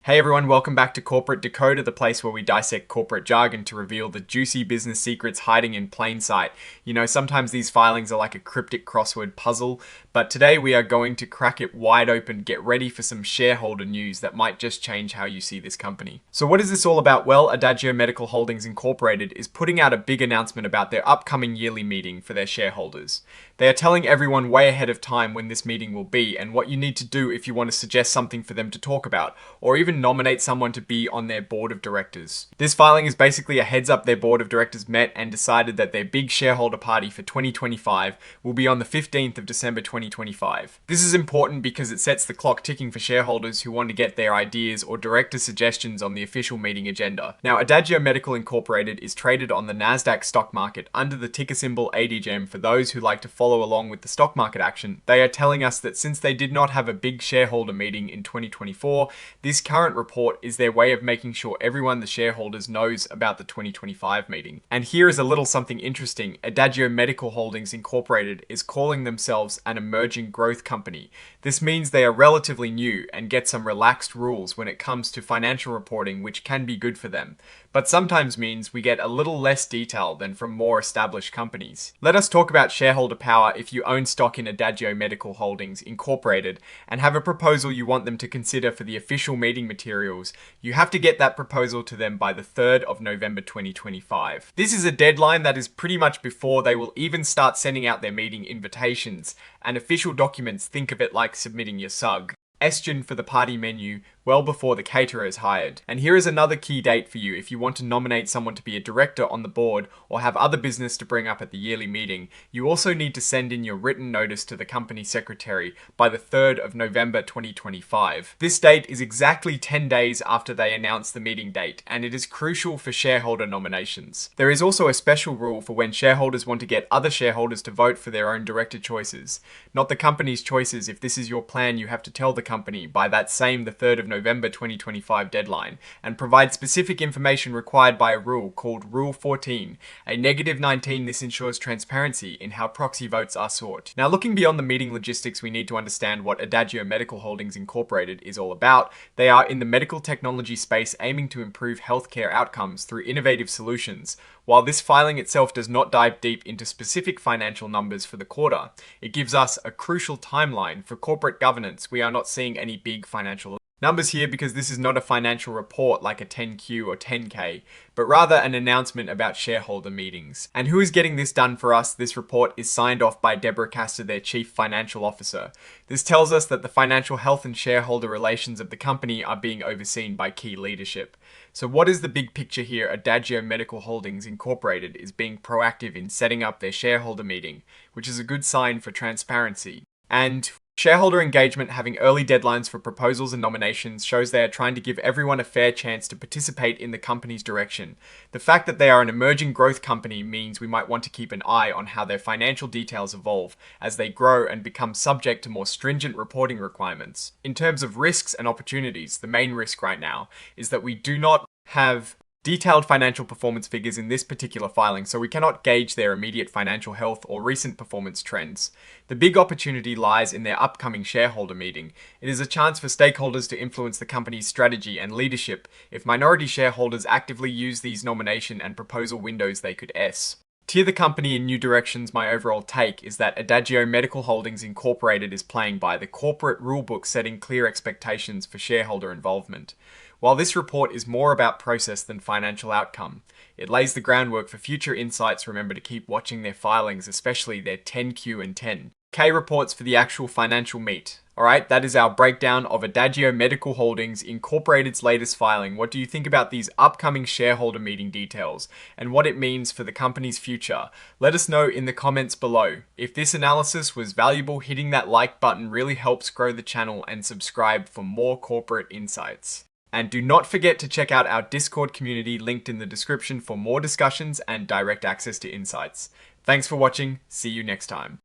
Hey everyone, welcome back to Corporate Decoder, the place where we dissect corporate jargon to reveal the juicy business secrets hiding in plain sight. You know, sometimes these filings are like a cryptic crossword puzzle, but today we are going to crack it wide open. Get ready for some shareholder news that might just change how you see this company. So what is this all about? Well, Adagio Medical Holdings Incorporated is putting out a big announcement about their upcoming yearly meeting for their shareholders. They are telling everyone way ahead of time when this meeting will be and what you need to do if you want to suggest something for them to talk about, or even nominate someone to be on their board of directors. This filing is basically a heads up their board of directors met and decided that their big shareholder party for 2025 will be on the 15th of December 2025. This is important because it sets the clock ticking for shareholders who want to get their ideas or director suggestions on the official meeting agenda. Now, Adagio Medical Incorporated is traded on the Nasdaq stock market under the ticker symbol ADGM. For those who like to follow along with the stock market action, they are telling us that since they did not have a big shareholder meeting in 2024, this current report is their way of making sure everyone, the shareholders, knows about the 2025 meeting. And here is a little something interesting. Adagio Medical Holdings Incorporated is calling themselves an emerging growth company. This means they are relatively new and get some relaxed rules when it comes to financial reporting, which can be good for them, but sometimes means we get a little less detail than from more established companies. Let us talk about shareholder power if you own stock in Adagio Medical Holdings Incorporated and have a proposal you want them to consider for the official meeting materials. You have to get that proposal to them by the 3rd of November 2025. This is a deadline that is pretty much before they will even start sending out their meeting invitations and official documents. Think of it like submitting your SUG. Accession for the party menu well before the caterer is hired. And here is another key date for you if you want to nominate someone to be a director on the board or have other business to bring up at the yearly meeting. You also need to send in your written notice to the company secretary by the 3rd of November 2025. This date is exactly 10 days after they announce the meeting date, and it is crucial for shareholder nominations. There is also a special rule for when shareholders want to get other shareholders to vote for their own director choices, not the company's choices. If this is your plan, you have to tell the company by that same the 3rd of November 2025 deadline and provide specific information required by a rule called Rule 14. A -19, this ensures transparency in how proxy votes are sought. Now, looking beyond the meeting logistics, we need to understand what Adagio Medical Holdings Incorporated is all about. They are in the medical technology space, aiming to improve healthcare outcomes through innovative solutions. While this filing itself does not dive deep into specific financial numbers for the quarter, it gives us a crucial timeline for corporate governance. We are not seeing any big financial numbers here because this is not a financial report like a 10Q or 10K, but rather an announcement about shareholder meetings. And who is getting this done for us? This report is signed off by Deborah Castor, their Chief Financial Officer. This tells us that the financial health and shareholder relations of the company are being overseen by key leadership. So what is the big picture here? Adagio Medical Holdings Incorporated is being proactive in setting up their shareholder meeting, which is a good sign for transparency. And shareholder engagement, having early deadlines for proposals and nominations, shows they are trying to give everyone a fair chance to participate in the company's direction. The fact that they are an emerging growth company means we might want to keep an eye on how their financial details evolve as they grow and become subject to more stringent reporting requirements. In terms of risks and opportunities, the main risk right now is that we do not have detailed financial performance figures in this particular filing, so we cannot gauge their immediate financial health or recent performance trends. The big opportunity lies in their upcoming shareholder meeting. It is a chance for stakeholders to influence the company's strategy and leadership. If minority shareholders actively use these nomination and proposal windows, they could steer the company in new directions. My overall take is that Adagio Medical Holdings Incorporated is playing by the corporate rulebook, setting clear expectations for shareholder involvement. While this report is more about process than financial outcome, it lays the groundwork for future insights. Remember to keep watching their filings, especially their 10Q and 10K reports for the actual financial meat. Alright, that is our breakdown of Adagio Medical Holdings Incorporated's latest filing. What do you think about these upcoming shareholder meeting details and what it means for the company's future? Let us know in the comments below. If this analysis was valuable, hitting that like button really helps grow the channel, and subscribe for more corporate insights. And do not forget to check out our Discord community linked in the description for more discussions and direct access to insights. Thanks for watching. See you next time.